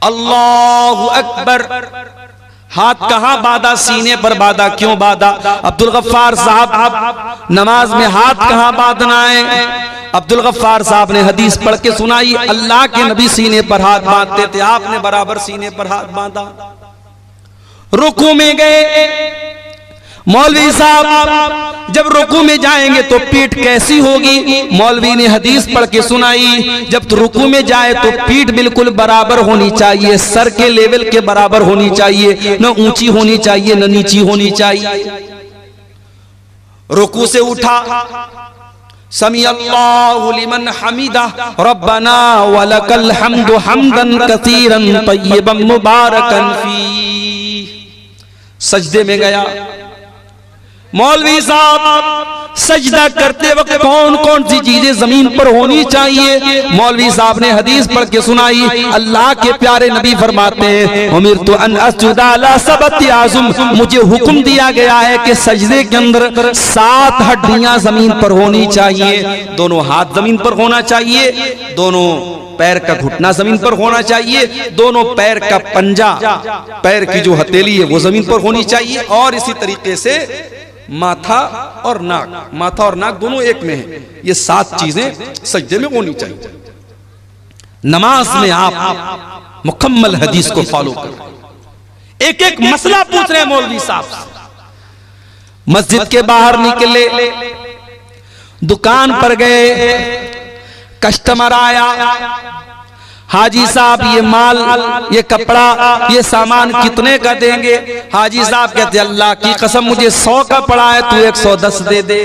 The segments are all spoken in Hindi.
अल्लाहु अकबर। हाथ कहां बांधा? सीने पर बांधा। क्यों बांधा? अब्दुल गफ्फार साहब, नमाज में हाथ कहां बांधना है? अब्दुल गफ्फार साहब ने हदीस पढ़ के सुनाई, अल्लाह के नबी सीने पर हाथ बांधते थे, आपने बराबर सीने पर हाथ बांधा। रुकू में गए, मौलवी साहब जब रुकू में जाएंगे तो पीठ कैसी होगी? मौलवी ने हदीस पढ़ के सुनाई, जब रुकू में जाए तो पीठ बिल्कुल बराबर होनी चाहिए, सर के लेवल के बराबर होनी चाहिए, न ऊंची होनी चाहिए न नीची होनी चाहिए। रुकू से उठा, समी अल्लाहु लिमन हमीदा रब्बना वलकल हम्दु हम्दन कसीरन तय्यबन मुबारकन फी। सजदे में गया, मौलवी साहब सजदा करते वक्त कौन कौन सी चीजें जमीन पर होनी चाहिए? मौलवी साहब ने हदीस पढ़ के सुनाई, अल्लाह के प्यारे नबी फरमाते हैं, उमिरतु अन अस्जुदा अला सबति आज़ुम, मुझे हुक्म दिया गया है कि सजदे के अंदर 7 हड्डियां जमीन पर होनी चाहिए। दोनों हाथ जमीन पर होना चाहिए, दोनों पैर का घुटना जमीन पर होना चाहिए, दोनों पैर का पंजा, पैर की जो हथेली है वो जमीन पर होनी चाहिए, और इसी तरीके से माथा और नाक, माथा और नाक दोनों एक में है। ये 7 चीजें सजदे में होनी चाहिए। नमाज में आप मुकम्मल हदीस को फॉलो करें। एक एक मसला पूछ रहे हैं मौलवी साहब। मस्जिद के बाहर निकले, दुकान पर गए, कस्टमर आया, हाजी साहब ये माल, ये कपड़ा, ये सामान कितने का देंगे? हाजी साहब कहते अल्लाह की कसम मुझे 100 का पड़ा है, तू 110 दे दे।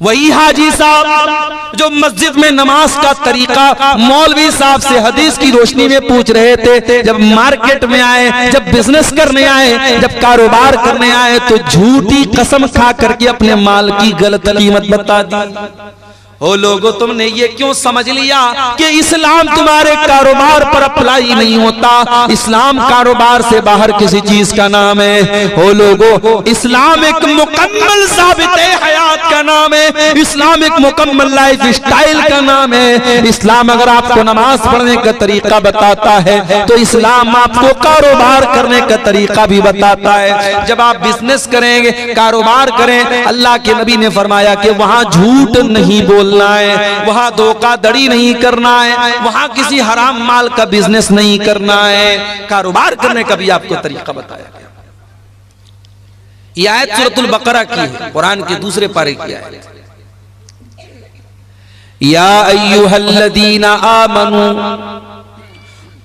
वही हाजी साहब जो मस्जिद में नमाज का तरीका मौलवी साहब से हदीस की रोशनी में पूछ रहे थे, जब मार्केट में आए, जब बिजनेस करने आए, जब कारोबार करने आए, तो झूठी कसम खा करके अपने माल की गलत कीमत बता दी। ओ लोगों, तुमने ये क्यों समझ लिया कि इस्लाम तुम्हारे कारोबार पर अप्लाई नहीं होता? इस्लाम कारोबार से बाहर किसी चीज का नाम है। ओ लोगों, इस्लाम एक मुकम्मल साबिते हयात का नाम है, इस्लाम एक मुकम्मल लाइफ स्टाइल का नाम है। इस्लाम अगर आपको नमाज पढ़ने का तरीका बताता है तो इस्लाम आपको कारोबार करने का तरीका भी बताता है। जब आप बिजनेस करेंगे, कारोबार करें, अल्लाह के नबी ने फरमाया कि वहां झूठ नहीं बोलना है, वहां धोखाधड़ी नहीं करना है, वहां किसी हराम माल का बिजनेस नहीं करना है। कारोबार करने का भी आपको तरीका बताया गया। यह आयत सूरतुल बकरा की है, कुरान के दूसरे पारे की आयत। या अय्युहल्लज़ीना आमनू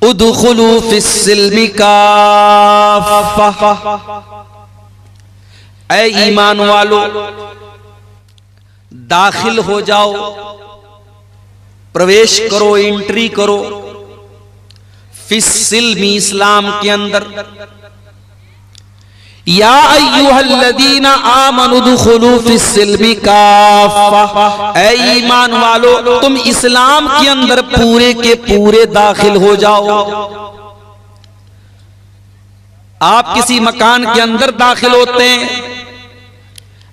उदखुलू फिस्सिल्मि काफ़्फ़ा, ऐ ईमान वालो दाखिल हो जाओ, प्रवेश करो, एंट्री करो, फिस्सिल्मी इस्लाम के अंदर। या अय्युहल्लज़ीना आमनु उदखुलू फिस्सिल्मि काफ़्फ़ा, ऐ ईमान वालो तुम इस्लाम के अंदर पूरे के पूरे दाखिल हो जाओ। आप किसी मकान के अंदर दाखिल होते हैं,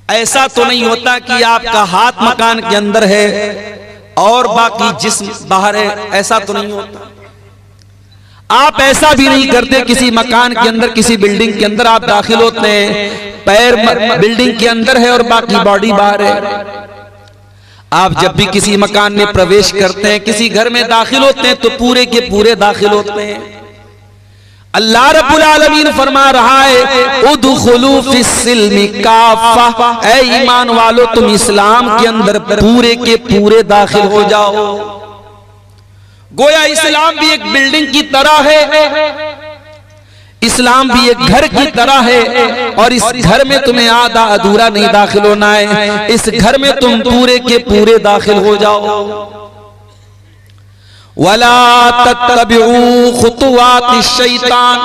ऐसा तो नहीं होता कि आपका हाथ मकान के अंदर है और बाकी जिस्म बाहर है, ऐसा तो नहीं होता। आप ऐसा भी नहीं करते, किसी मकान के अंदर, किसी बिल्डिंग के अंदर आप दाखिल होते हैं, पैर बिल्डिंग के अंदर है और बाकी बॉडी बाहर है। आप जब भी किसी मकान में प्रवेश करते हैं, किसी घर में दाखिल होते हैं, तो पूरे के पूरे दाखिल होते हैं। अल्लाह रब्बुल आलमीन फरमा रहा है उदखुलू फिस्सिल्मि काफ़्फ़ा, ऐ ईमान वालो तुम इस्लाम के अंदर पूरे के पूरे दाखिल हो जाओ। गोया इस्लाम भी एक बिल्डिंग की तरह है, इस्लाम भी एक घर की तरह है, और इस घर में तुम्हें आधा अधूरा नहीं दाखिल होना है, इस घर में तुम पूरे के पूरे दाखिल हो जाओ। वला तत्तबिऊ खुतुवाति शैतान,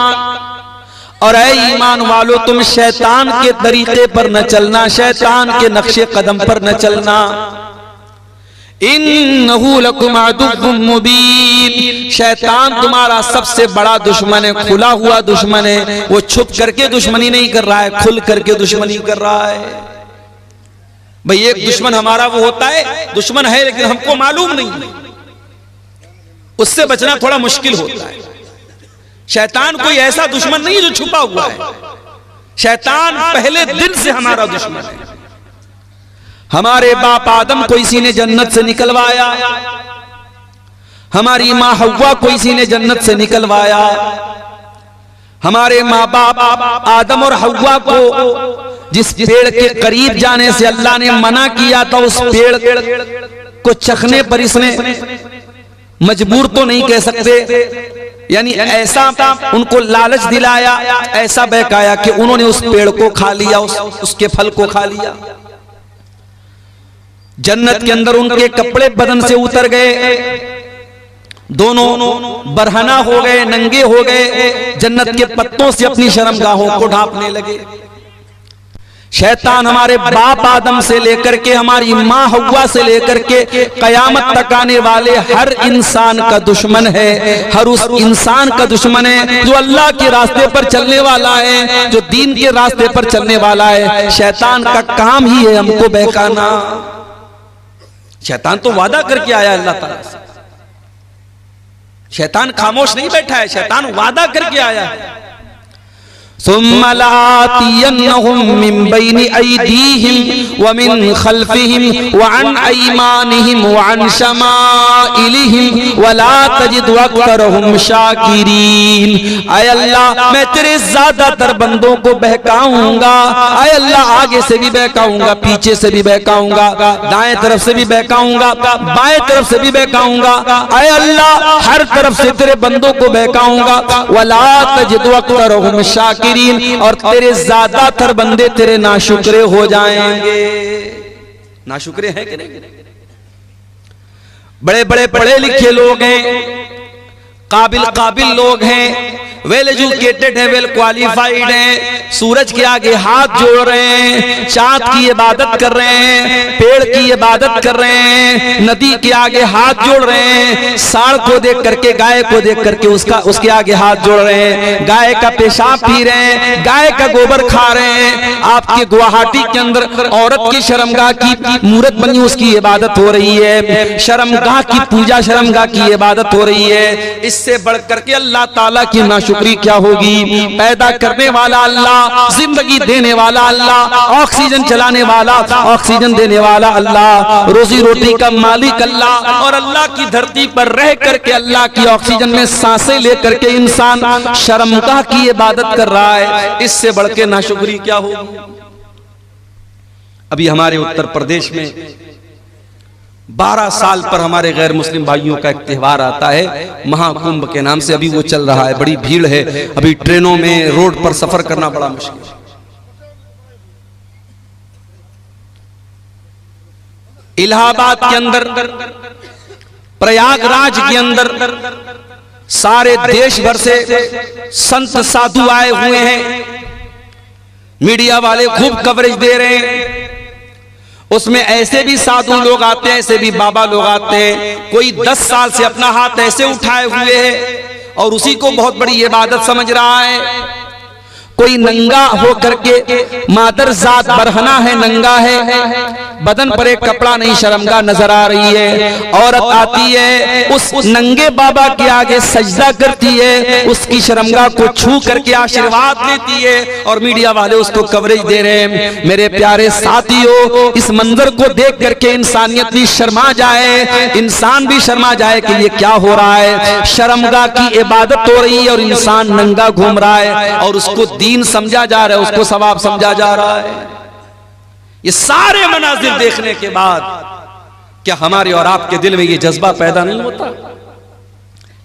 और ऐ ईमान वालो तुम शैतान के तरीके पर न चलना, शैतान के नक्शे कदम पर न चलना। इन्नहु लकुम अदुव्वुम मुबीन, शैतान तुम्हारा सबसे बड़ा दुश्मन है, खुला हुआ दुश्मन है। वो छुप करके दुश्मनी नहीं कर रहा है, खुल करके दुश्मनी कर रहा है। भाई एक दुश्मन हमारा वो होता है, दुश्मन है लेकिन हमको मालूम नहीं, उससे बचना थोड़ा मुश्किल होता है। शैतान कोई ऐसा दुश्मन नहीं जो छुपा हुआ है, शैतान पहले दिन से हमारा दुश्मन है। हमारे बाप आदम को इसी ने जन्नत से निकलवाया, हमारी मां हव्वा को इसी ने जन्नत से निकलवाया। हमारे माँ बाप आदम और हव्वा को जिस पेड़ के करीब जाने से अल्लाह ने मना किया था, उस पेड़ को चखने पर इसने मजबूर तो नहीं कह सकते, यानी ऐसा उनको लालच दिलाया, ऐसा बहकाया कि उन्होंने उस पेड़ को खा लिया, उसके फल को खा लिया। जन्नत के अंदर उनके कपड़े बदन से उतर गए, दोनों बरहना हो गए, नंगे हो गए, जन्नत के पत्तों से अपनी शर्मगाहों को ढांपने लगे। शैतान हमारे बाप आदम से लेकर के हमारी मां हव्वा से लेकर के कयामत तक आने वाले हर इंसान का दुश्मन है, हर उस इंसान का दुश्मन है जो अल्लाह के रास्ते पर चलने वाला है, जो दीन के रास्ते पर चलने वाला है। शैतान का काम ही है हमको बहकाना। शैतान तो वादा करके आया अल्लाह ताला से, शैतान खामोश नहीं बैठा है, शैतान वादा करके आया है। सुम्मा लातियन्नहुम मिन बैनि अयदीहिम व मिन खल्फिहिम व अन अयमानिहिम व अन शमाइलिहिम व ला तजिदु अक्सरहुम शाकिरीन। ऐ अल्लाह, मैं तेरे ज्यादातर बंदों को बहकाऊंगा। ऐ अल्लाह, आगे से भी बहकाऊंगा, पीछे से भी बहकाऊंगा, दाएं तरफ से भी बहकाऊंगा, बाएं तरफ से भी बहकाऊंगा। ऐ अल्लाह, हर तरफ से तेरे बंदों को बहकाऊंगा। व ला तजिदु अक्सरहुम शाकिरीन, और तेरे ज्यादातर बंदे तेरे नाशुक्रे हो जाएंगे। नाशुक्रे हैं कि नहीं? बड़े बड़े पढ़े लिखे लोग हैं, काबिल लोग हैं, वेल एजुकेटेड है, वेल क्वालिफाइड हैं, सूरज के आगे हाथ जोड़ रहे हैं, चांद की इबादत कर रहे हैं, पेड़ की इबादत कर रहे हैं, नदी के आगे हाथ जोड़ रहे हैं, सांड को देख करके, गाय को देख करके उसके आगे हाथ जोड़ रहे हैं, गाय का पेशाब पी रहे हैं, गाय का गोबर खा रहे हैं। आपके गुवाहाटी के अंदर औरत की शर्मगाह की मूर्त बनी, उसकी इबादत हो रही है, शर्मगाह की पूजा, शर्मगाह की इबादत हो रही है। इससे बढ़ करके अल्लाह ताला की नाशुक्री क्या होगी? पैदा करने वाला अल्लाह, जिंदगी देने वाला अल्लाह, ऑक्सीजन चलाने वाला, ऑक्सीजन देने वाला अल्लाह, रोजी रोटी का मालिक अल्लाह, और अल्लाह की धरती पर रह करके अल्लाह की ऑक्सीजन में सांसें लेकर के इंसान शर्मगाह की इबादत कर रहा है। इससे बढ़ के नाशुक्री क्या होगी? अभी हमारे उत्तर प्रदेश में 12 साल पर हमारे गैर मुस्लिम भाइयों का एक त्योहार आता है, महाकुंभ के नाम से। अभी वो चल रहा है, बड़ी भीड़ है, अभी ट्रेनों में, रोड पर सफर करना बड़ा मुश्किल है। इलाहाबाद के अंदर, प्रयागराज के अंदर सारे देश भर से संत साधु आए हुए हैं, मीडिया वाले खूब कवरेज दे रहे हैं। उसमें ऐसे भी साधु लोग आते हैं, ऐसे भी बाबा लोग आते हैं। कोई 10 साल से अपना हाथ ऐसे उठाए हुए है और उसी को बहुत बड़ी इबादत समझ रहा है। कोई नंगा हो करके, मादर जात बरहना है, नंगा है, बदन पर एक कपड़ा नहीं, शर्मगाह नजर आ रही है। औरत आती है, उस नंगे बाबा के आगे सजदा करती है, उसकी शर्मगाह को छू करके आशीर्वाद लेती है, और मीडिया वाले उसको कवरेज दे रहे हैं। मेरे प्यारे साथियों, इस मंजर को देख करके इंसानियत भी शर्मा जाए, इंसान भी शर्मा जाए कि ये क्या हो रहा है। शर्मगाह की इबादत हो रही है और इंसान नंगा घूम रहा है, और उसको दीन समझा जा रहा है, उसको सवाब समझा जा रहा है। ये सारे मनाजिर देखने के बाद क्या हमारे और आपके दिल में ये जज्बा पैदा नहीं होता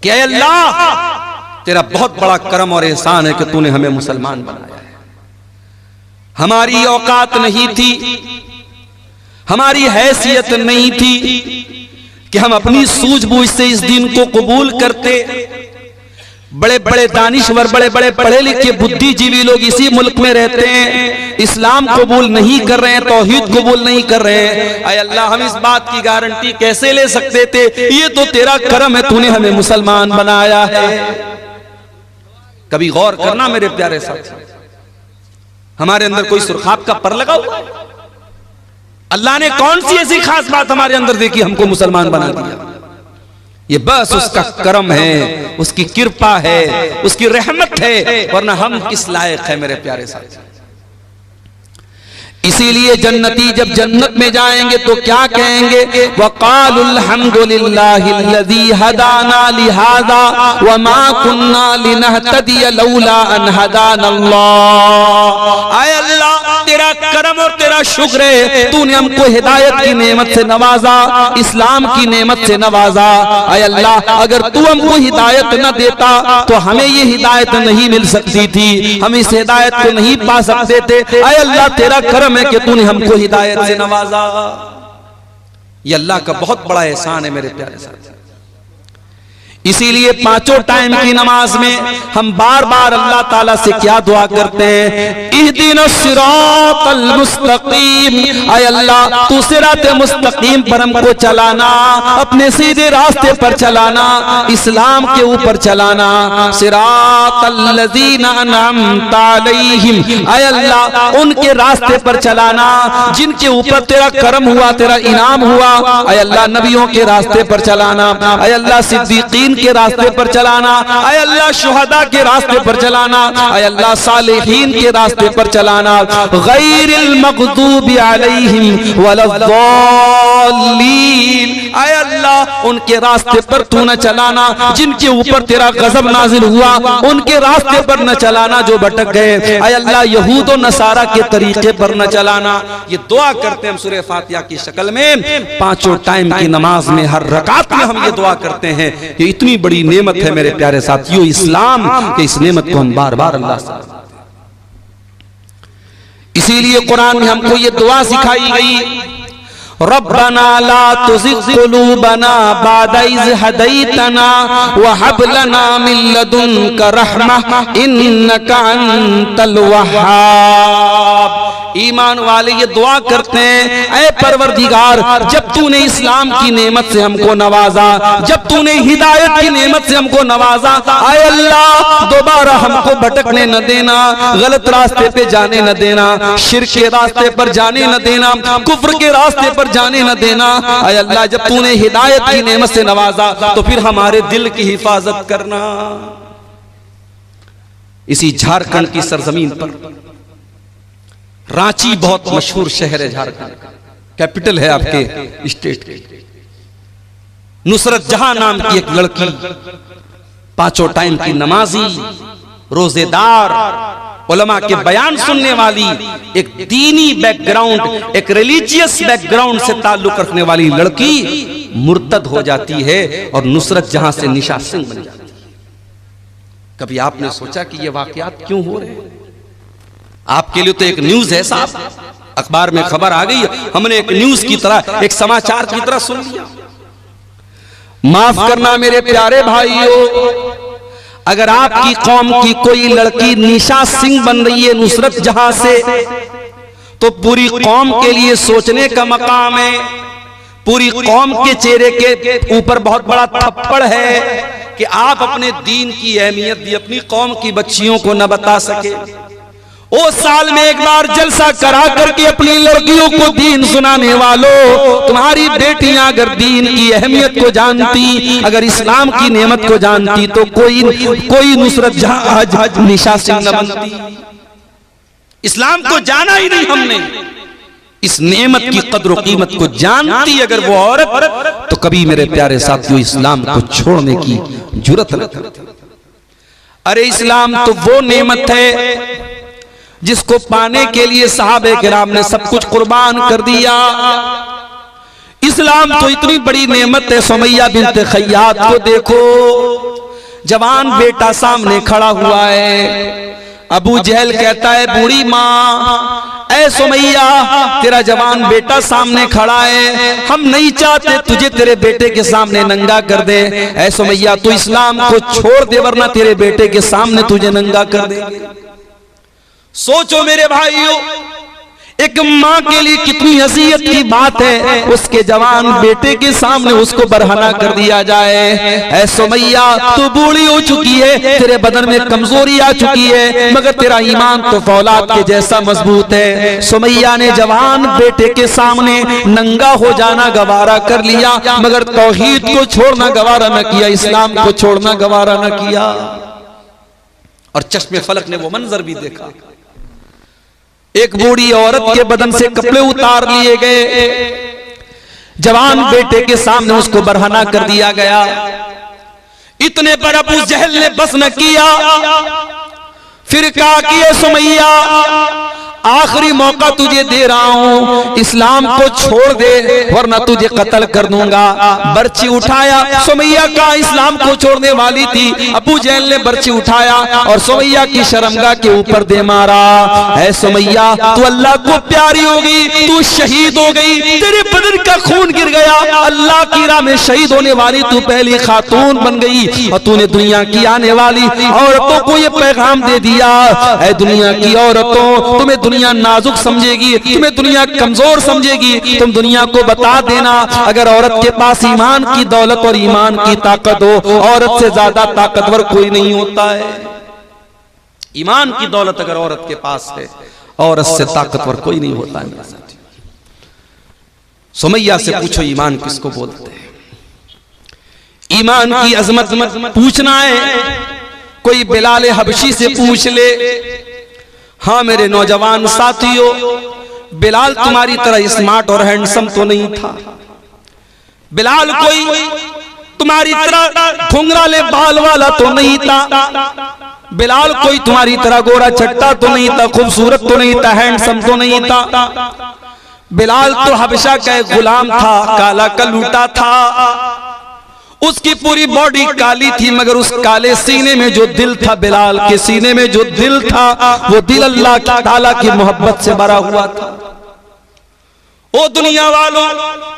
कि ऐ अल्लाह, तेरा बहुत बड़ा करम और एहसान है कि तूने हमें मुसलमान बनाया है। हमारी औकात नहीं थी, हमारी हैसियत नहीं थी कि हम अपनी सूझबूझ से इस दीन को कबूल करते। बड़े बड़े दानिश्वर, बड़े बड़े पढ़े लिखे बुद्धिजीवी लोग इसी मुल्क में रहते हैं, इस्लाम कबूल नहीं कर रहे हैं, तौहीद कबूल नहीं कर रहे हैं। ऐ अल्लाह, हम इस बात की गारंटी कैसे ले सकते थे? ये तो तेरा करम है, तूने हमें मुसलमान बनाया है। कभी गौर करना मेरे प्यारे साथी, हमारे अंदर कोई सुरखाब का पर लगा हुआ? अल्लाह ने कौन सी ऐसी खास बात हमारे अंदर देखी, हमको मुसलमान बना दिया? ये बस उसका करम है, उसकी कृपा है, उसकी रहमत है, वरना हम किस लायक है मेरे प्यारे साथी। इसीलिए जन्नती जब जन्नत में जाएंगे तो क्या कहेंगे? वक़ालुल हम्दुलिल्लाहिल्लज़ी हदाना लिहाज़ा वमा कुन्ना लिनहतदिय लौला अन हदानल्लाह। आय अल्लाह, तेरा करम और तेरा शुक्र है, तूने हमको हिदायत की नेमत से नवाजा, इस्लाम की नेमत से नवाजा। आय अल्लाह, अगर तू हमको हिदायत न देता तो हमें ये हिदायत नहीं मिल सकती थी, हम इस हिदायत को नहीं पा सकते थे। आय अल्लाह, तेरा करम है कि तूने हमको हिदायत से नवाजा। ये अल्लाह का बहुत बड़ा एहसान है मेरे प्यारे साथी। इसीलिए पांचों टाइम की नमाज में हम बार बार अल्लाह ताला से क्या दुआ करते हैं? इहदिनस सिरातल मुस्तकीम। आय अल्लाह, तू सिराते मुस्तकीम पर हमको चलाना, अपने सीधे रास्ते पर चलाना, इस्लाम के ऊपर चलाना। सिरातल लज़ीना अनअमता अलैहिम। आय अल्लाह, उनके रास्ते पर चलाना जिनके ऊपर तेरा करम हुआ, तेरा इनाम हुआ। आय अल्लाह, नबियों के रास्ते पर चलाना। आय अल्लाह, सिद्दीकीन के रास्ते पर चलाना। आय अल्लाह, शुहदा के रास्ते पर चलाना। आय अल्लाह, सालिहीन के रास्ते पर चलाना। गैरिल मग़दूबि अलैहिम वलद्दाल्लीन। आय अल्लाह, उनके रास्ते पर तू न चलाना जिनके ऊपर तेरा गज़ब नाजिल हुआ, उनके रास्ते पर न चलाना जो भटक गए। आय अल्लाह, यहूद और नसारा के तरीके पर न चलाना। ये दुआ करते हैं हम सूरह फातिहा की शक्ल में, पांचों टाइम की नमाज में हर रकात में हम ये दुआ करते हैं। ये इतनी बड़ी नेमत है मेरे प्यारे साथियों इस्लाम, कि इस नेमत को हम बार बार अल्लाह से। इसीलिए कुरान में हमको ये दुआ सिखाई गई, रब्बना ला तुज़िग़ क़ुलूबना बअदा इज़ हदैतना व हब लना मिन लदुनका रहमह इन्नका अंतल वह्हाब। ईमान वाले ये दुआ करते हैं, ऐ परवरदिगार, जब तूने इस्लाम की नेमत से हमको नवाजा, जब तूने हिदायत की नेमत से हमको नवाजा, आय अल्लाह, दोबारा हमको भटकने न देना, गलत रास्ते पे जाने न देना, शिर्क के रास्ते पर जाने न देना, कुफ्र के रास्ते पर जाने न देना। आय अल्लाह, जब तूने हिदायत की नेमत से नवाजा तो फिर हमारे दिल की हिफाजत करना। इसी झारखंड की सरजमीन पर रांची बहुत मशहूर शहर है, झारखंड कैपिटल है आपके स्टेट की। नुसरत जहां नाम की एक लड़की, पांचों टाइम की नमाजी, रोजेदार, उलमा के बयान सुनने वाली, एक दीनी बैकग्राउंड, एक रिलीजियस बैकग्राउंड से ताल्लुक रखने वाली लड़की मुर्तद हो जाती है और नुसरत जहां से निशा सिंह बन जाती है। कभी आपने सोचा कि ये वाकयात क्यों हो रहे हैं? आपके लिए तो एक न्यूज है साहब, अखबार में खबर आ गई, हमने एक न्यूज की तरह, एक समाचार की तरह सुन लिया। माफ करना मेरे प्यारे भाइयों, अगर आपकी कौम की कोई लड़की निशा सिंह बन रही है नुसरत जहां से, तो पूरी कौम के लिए सोचने का मकाम है। पूरी कौम के चेहरे के ऊपर बहुत बड़ा थप्पड़ है कि आप अपने दीन की अहमियत भी अपनी कौम की बच्चियों को न बता सके। ओ साल में एक बार जलसा करा करके अपनी लड़कियों को दीन सुनाने वालों, तुम्हारी बेटियां अगर दीन की अहमियत को जानती, अगर इस्लाम की नेमत को जानती, तो कोई नुसरत जहां आज निशा सिंह न बनती। इस्लाम को जाना ही नहीं हमने, इस नेमत की कद्र कीमत को जानती अगर वो औरत, तो कभी मेरे प्यारे साथियों इस्लाम को छोड़ने की जुर्रत न करती। अरे इस्लाम तो वो नेमत है जिसको पाने के लिए सहाबे किराम ने सब कुछ कुर्बान कर दिया। इस्लाम तो इतनी बड़ी नेमत है। सुमैया बिन्त खय्यात को देखो, जवान बेटा सामने खड़ा हुआ है। अबू जहल कहता है, बूढ़ी माँ, ऐ सुमैया, तेरा जवान बेटा सामने खड़ा है, हम नहीं चाहते तुझे तेरे बेटे के सामने नंगा कर दे। ऐ सुमैया, तू इस्लाम को छोड़ दे वरना तेरे बेटे के सामने तुझे नंगा कर दे। सोचो मेरे भाइयों, एक माँ के लिए कितनी अज़ियत की बात है, उसके जवान बेटे के सामने उसको बरहना कर दिया जाए। ऐ सुमैया, तू बूढ़ी हो चुकी है, तेरे बदन में कमजोरी आ चुकी है, मगर तेरा ईमान तो फौलाद के जैसा मजबूत है। सुमैया ने जवान बेटे के सामने नंगा हो जाना गवारा कर लिया, मगर तौहीद को छोड़ना गवारा न किया, इस्लाम को छोड़ना गवारा न किया। और चश्मे फलक ने वो मंजर भी देखा, एक बूढ़ी औरत के बदन से कपड़े उतार लिए गए, जवान बेटे के सामने उसको बरहना कर दिया गया। इतने पर अबू जहल ने बस न किया, फिर कहा कि ये सुमैया, आखिरी मौका तुझे दे रहा हूं, इस्लाम को छोड़ दे वरना तुझे कत्ल कर दूंगा। बर्ची उठाया, सुमैया का इस्लाम को छोड़ने वाली थी, अबू जहल ने बर्ची उठाया और सुमैया की शर्मगाह के ऊपर दे मारा। ऐ सुमैया, तू अल्लाह को प्यारी हो गई, तू शहीद हो गई, तेरे बदन का खून गिर गया, अल्लाह की राह में शहीद होने वाली तू पहली खातून बन गई। और तूने दुनिया की आने वाली औरतों को ये पैगाम दे दिया, ऐ दुनिया की औरतों, तुम्हें दुनिया नाजुक समझेगी, तुम्हें दुनिया कमजोर समझेगी, तुम दुनिया को बता देना, अगर औरत के पास ईमान की दौलत और ईमान की ताकत हो, औरत से ज्यादा ताकतवर कोई नहीं होता है। ईमान की दौलत अगर औरत के पास है, औरत से ताकतवर कोई नहीं होता है। सुमैया से पूछो ईमान किसको बोलते हैं? ईमान की अजमत पूछना है, कोई बिलाल हबशी से पूछ ले। हाँ मेरे नौजवान साथियों, बिलाल तुम्हारी तरह स्मार्ट और हैंडसम तो नहीं था, बिलाल कोई तुम्हारी तरह घुंघराले बाल वाला तो नहीं था, बिलाल कोई तुम्हारी तरह गोरा चट्टा तो नहीं था, खूबसूरत तो नहीं था, हैंडसम तो नहीं था। बिलाल तो हबशा का एक गुलाम था, काला कलूटा था, उसकी पूरी बॉडी काली थी, मगर उस काले सीने में जो दिल था, बिलाल के सीने में जो दिल था, वो दिल अल्लाह ताला की मोहब्बत से भरा हुआ था। ओ दुनिया वालों,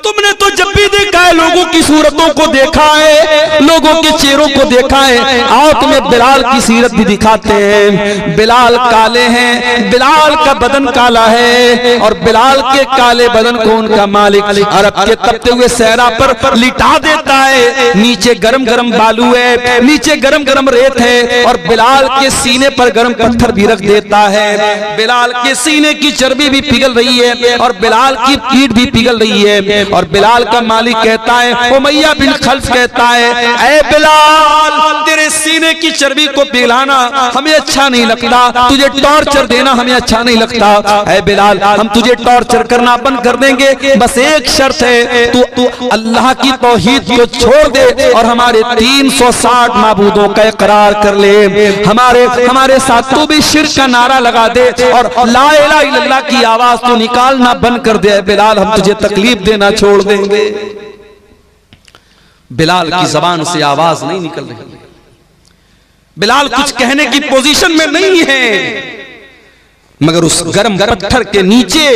तुमने तो जब भी देखा है लोगों की सूरतों को देखा है, लोगों के चेहरों को देखा है, आओ तुम्हें बिलाल की सीरत भी दिखाते हैं। बिलाल काले हैं, बिलाल का बदन काला है, और बिलाल के काले बदन को उनका मालिक अरब के तपते हुए सहरा पर लिटा देता है। नीचे गरम गरम बालू है, नीचे गरम गरम रेत है, और बिलाल के सीने पर गरम पत्थर भी रख देता है। बिलाल के सीने की चर्बी भी पिघल रही है और बिलाल की पीठ भी पिघल रही है, और बिलाल का मालिक कहता है, उमैया बिन खल्फ कहता है, ऐ बिलाल, तेरे सीने की चर्बी को पिघलाना हमें अच्छा नहीं लगता, तुझे टॉर्चर देना हमें अच्छा नहीं लगता। ऐ बिलाल, हम तुझे टॉर्चर करना बंद कर देंगे, बस एक शर्त है, तू अल्लाह की तौहीद को छोड़ दे और हमारे 360 माबूदों का इकरार कर ले, हमारे साथ तू भी शिर्क का नारा लगा दे और ला इलाहा इल्लल्लाह की आवाज तो निकालना बंद कर दे। बिलाल, हम तुझे तकलीफ देना छोड़ देंगे। बिलाल की जबान से आवाज नहीं निकल रही, बिलाल कुछ कहने की पोजीशन में नहीं है, मगर उस गर्म पत्थर के नीचे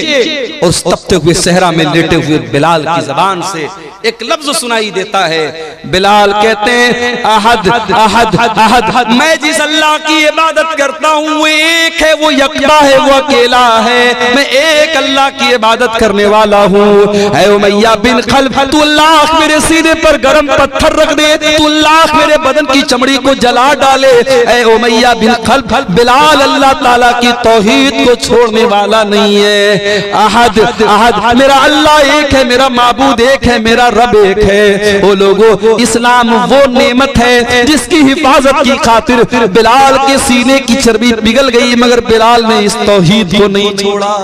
और उस तपते हुए सहरा में लेटे हुए बिलाल की जबान से एक लफ्ज सुनाई देता है। बिलाल कहते हैं, अहद अहद अहद, मैं जिस अल्लाह की इबादत करता हूँ वो एक है, वो यकता है, वो अकेला है, मैं एक अल्लाह की इबादत करने वाला हूँ। ऐ उमैया बिन खल्फ, तू अल्लाह मेरे सीने पर गरम पत्थर रख दे, तू अल्लाह मेरे बदन की चमड़ी को जला डाले। ऐ उमैया बिन खल्फ, बिलाल अल्लाह ताला की तौहीद को छोड़ने वाला नहीं है। अहद अहद, मेरा अल्लाह एक है, मेरा माबूद एक है, मेरा रब एक है। ओ लोगों, इस्लाम वो नेमत है जिसकी हिफाजत की खातिर बिलाल के सीने की चर्बी पिघल गई, मगर बिलाल ने इस तौहीद को नहीं छोड़ा।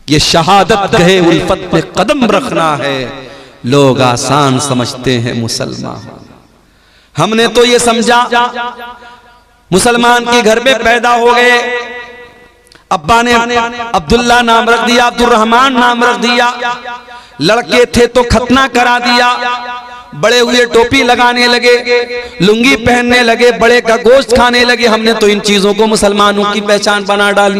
ये शहादत गहे उल्फत पे कदम रखना है, लोग आसान समझते हैं मुसलमान। हमने तो ये समझा मुसलमान के घर में पैदा हो गए, अब्बा ने अब्दुल्ला नाम रख दिया, अब्दुल रहमान नाम रख दिया, लड़के थे तो खतना करा दिया, बड़े हुए टोपी लगाने लगे, लुंगी पहनने लगे, बड़े का गोश्त खाने लगे। हमने तो इन चीजों को मुसलमानों की पहचान बना डाली।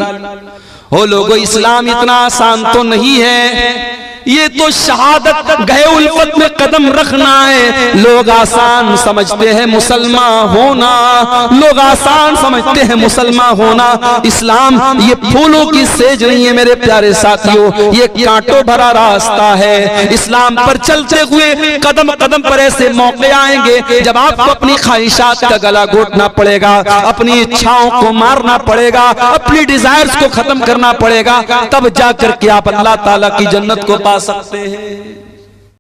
हो लोगों, इस्लाम इतना आसान तो नहीं है। ये तो शहादत गए उल्फत में कदम रखना है। लोग आसान समझते हैं मुसलमान होना, लोग आसान समझते हैं मुसलमान होना। इस्लाम ये फूलों की सेज नहीं है मेरे प्यारे साथियों, ये कांटों भरा रास्ता है। इस्लाम पर चलते हुए कदम कदम पर ऐसे मौके आएंगे जब आपको अपनी ख्वाहिशात का गला घोटना पड़ेगा, अपनी इच्छाओं को मारना पड़ेगा, अपनी डिजायर्स को खत्म करना पड़ेगा, तब जाकर के आप अल्लाह ताला की जन्नत को पा सकते हैं।